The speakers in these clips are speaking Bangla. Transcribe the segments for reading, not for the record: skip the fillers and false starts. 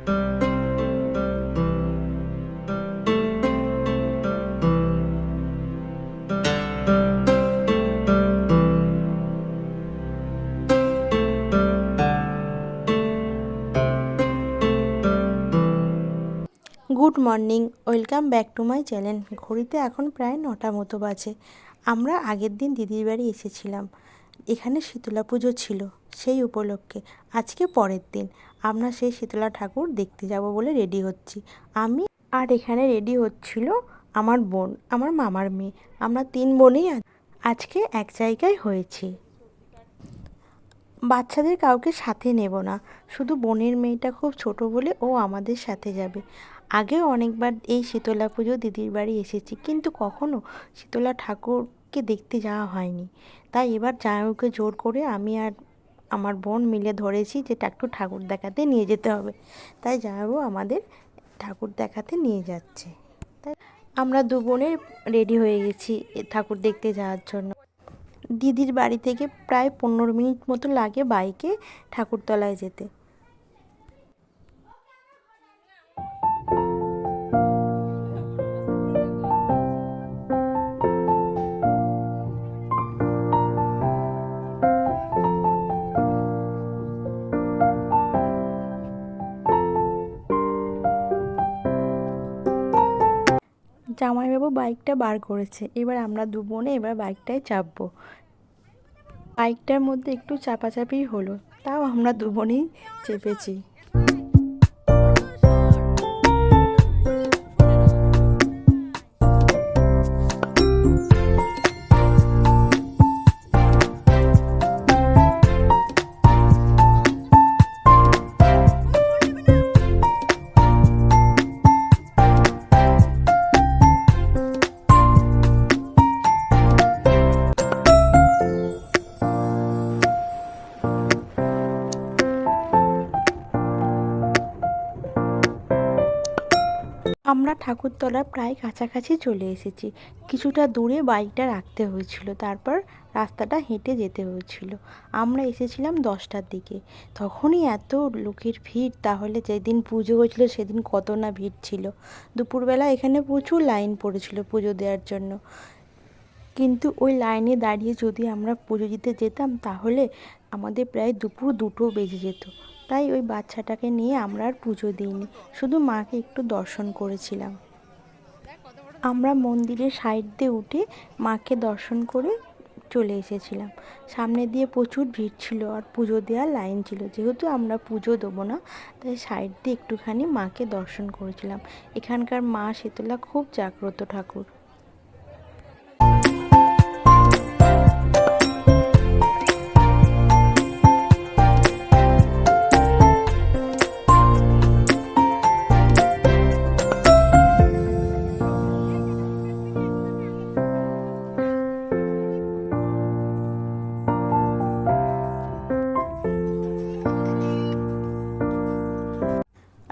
Good morning, welcome back to my channel. ঘড়িতে এখন প্রায় 9টা মতো বাজে। আমরা আগের দিন দিদির বাড়ি এসেছিলাম, এখানে শীতলা পুজো ছিল, সেই উপলক্ষে আজকে পরের দিন আমরা সেই শীতলা ঠাকুর দেখতে যাব বলে রেডি হচ্ছি। আমি আর এখানে রেডি হচ্ছিল আমার বোন, আমার মামার মেয়ে। আমরা 3 বোনই আজকে এক জায়গায় হয়েছি। বাচ্চাদের কাউকে সাথে নেব না, শুধু বোনের মেয়েটা খুব ছোট বলে ও আমাদের সাথে যাবে। আগেও অনেকবার এই শীতলা পুজো দিদির বাড়ি এসেছি, কিন্তু কখনো শীতলা ঠাকুরকে দেখতে যাওয়া হয়নি। তাই এবার জামাইবাবুকে জোর করে আমি আর আমার বোন মিলে ধরেছি যে একটু ঠাকুর দেখাতে নিয়ে যেতে হবে। তাই জামাইবাবু আমাদের ঠাকুর দেখাতে নিয়ে যাচ্ছে। তাই আমরা 2 বোনে রেডি হয়ে গেছি ঠাকুর দেখতে যাওয়ার জন্য। দিদির বাড়ি থেকে প্রায় 15 মিনিট মতো লাগে বাইকে ঠাকুরতলায় যেতে। জামাইবাবু বাইকটা বার করেছে, এবার আমরা 2 বোনে এবার বাইকটায় চাপবো। বাইকটার মধ্যে একটু চাপাচাপি হলো, তাও আমরা 2 বোনেই চেপেছি। আমরা ঠাকুরতলার প্রায় কাছাকাছি চলে এসেছি। কিছুটা দূরে বাইকটা রাখতে হয়েছিল, তারপর রাস্তাটা হেঁটে যেতে হয়েছিল। আমরা এসেছিলাম 10টার দিকে, তখনই এত লোকের ভিড়। তাহলে যেদিন পুজো হয়েছিল সেদিন কত না ভিড় ছিল। দুপুরবেলা এখানে প্রচুর লাইন পড়েছিল পুজো দেওয়ার জন্য, কিন্তু ওই লাইনে দাঁড়িয়ে যদি আমরা পুজো দিতে যেতাম তাহলে আমাদের প্রায় দুপুর 2টো বেজে যেত। তাই ওই বাচ্চাটাকে নিয়ে আমরা আর পুজো দিইনি, শুধু মাকে একটু দর্শন করেছিলাম। আমরা মন্দিরের সাইড দিয়ে উঠে মাকে দর্শন করে চলে এসেছিলাম। সামনে দিয়ে প্রচুর ভিড় ছিল আর পুজো দেওয়ার লাইন ছিল। যেহেতু আমরা পুজো দেবো না, তাই সাইড দিয়ে একটুখানি মাকে দর্শন করেছিলাম। এখানকার মা শীতলা খুব জাগ্রত ঠাকুর।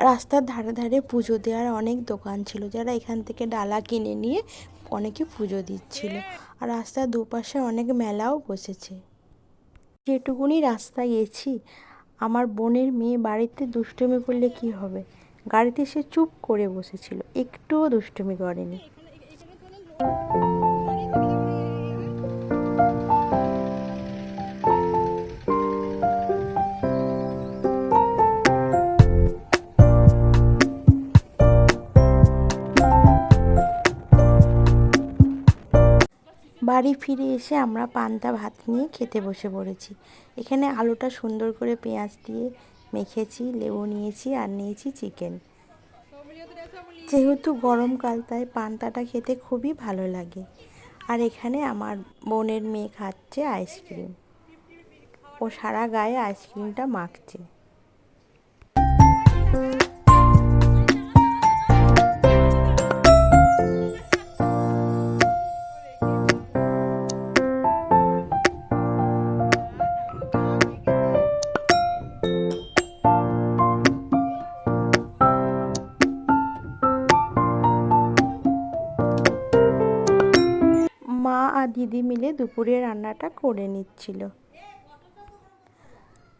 রাস্তার ধারে ধারে পুজো দেওয়ার অনেক দোকান ছিল, যারা এখান থেকে ডালা কিনে নিয়ে অনেকে পুজো দিচ্ছিল। আর রাস্তার দুপাশে অনেক মেলাও বসেছে। যেটুকুনি রাস্তায় গেছি, আমার বোনের মেয়ে বাড়িতে দুষ্টুমি করলে কি হবে, গাড়িতে সে চুপ করে বসেছিল, একটুও দুষ্টুমি করেনি। বাড়ি ফিরে এসে আমরা পান্তা ভাত নিয়ে খেতে বসে পড়েছি। এখানে আলুটা সুন্দর করে পেঁয়াজ দিয়ে মেখেছি, লেবু নিয়েছি আর নিয়েছি চিকেন। যেহেতু গরমকাল তাই পান্তাটা খেতে খুবই ভালো লাগে। আর এখানে আমার বোনের মেয়ে খাচ্ছে আইসক্রিম, ও সারা গায়ে আইসক্রিমটা মাখছে। মা আর দিদি মিলে দুপুরের রান্নাটা করে নিচ্ছিল।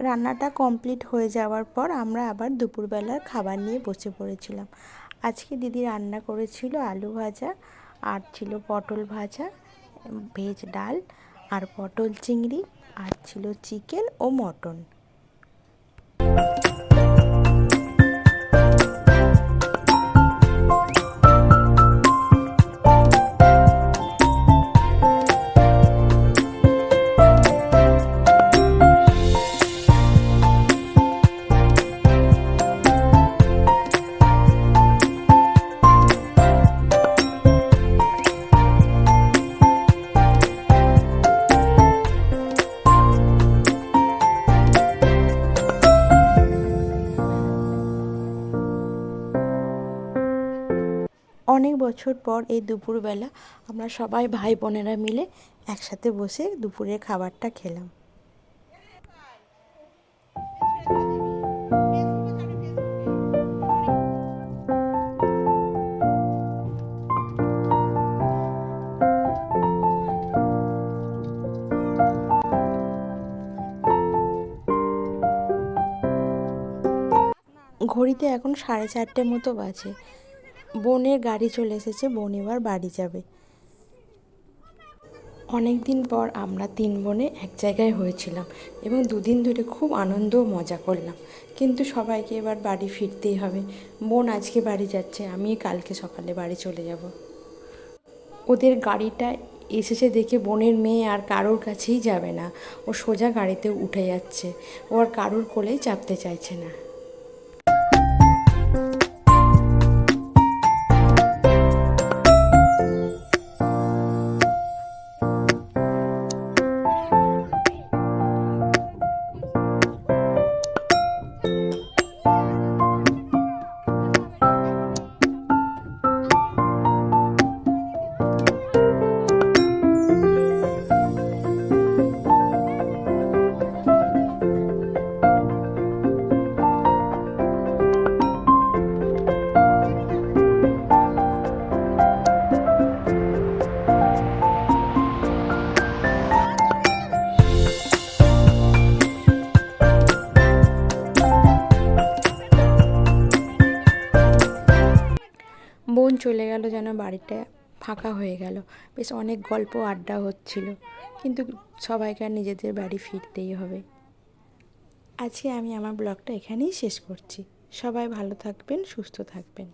রান্নাটা কমপ্লিট হয়ে যাওয়ার পর আমরা আবার দুপুরবেলার খাবার নিয়ে বসে পড়েছিলাম। আজকে দিদি রান্না করেছিল আলু ভাজা, আর ছিল পটল ভাজা, ভেজ ডাল, আর পটল চিংড়ি, আর ছিল চিকেন ও মটন। অনেক বছর পর এই দুপুরবেলা আমরা সবাই ভাই বোনেরা মিলে একসাথে বসে দুপুরের খাবারটা খেলাম। ঘড়িতে এখন 4:30 মতো বাজে। বোনের গাড়ি চলে এসেছে, বোন এবার বাড়ি যাবে। অনেক দিন পর আমরা 3 বোনে এক জায়গায় হয়েছিলাম এবং 2 দিন ধরে খুব আনন্দ ও মজা করলাম। কিন্তু সবাইকে এবার বাড়ি ফিরতেই হবে। বোন আজকে বাড়ি যাচ্ছে, আমি কালকে সকালে বাড়ি চলে যাব। ওদের গাড়িটা এসেছে দেখে বোনের মেয়ে আর কারোর কাছেই যাবে না, ও সোজা গাড়িতে উঠে যাচ্ছে। ও আর কারোর কোলেই চাপতে চাইছে না। বোন চলে গেল যেন বাড়িটা ফাঁকা হয়ে গেল। বেশ অনেক গল্প আড্ডা হচ্ছিল, কিন্তু সবাইকে আর নিজেদের বাড়ি ফিরতেই হবে। আজকে আমি আমার ব্লগটা এখানেই শেষ করছি। সবাই ভালো থাকবেন, সুস্থ থাকবেন।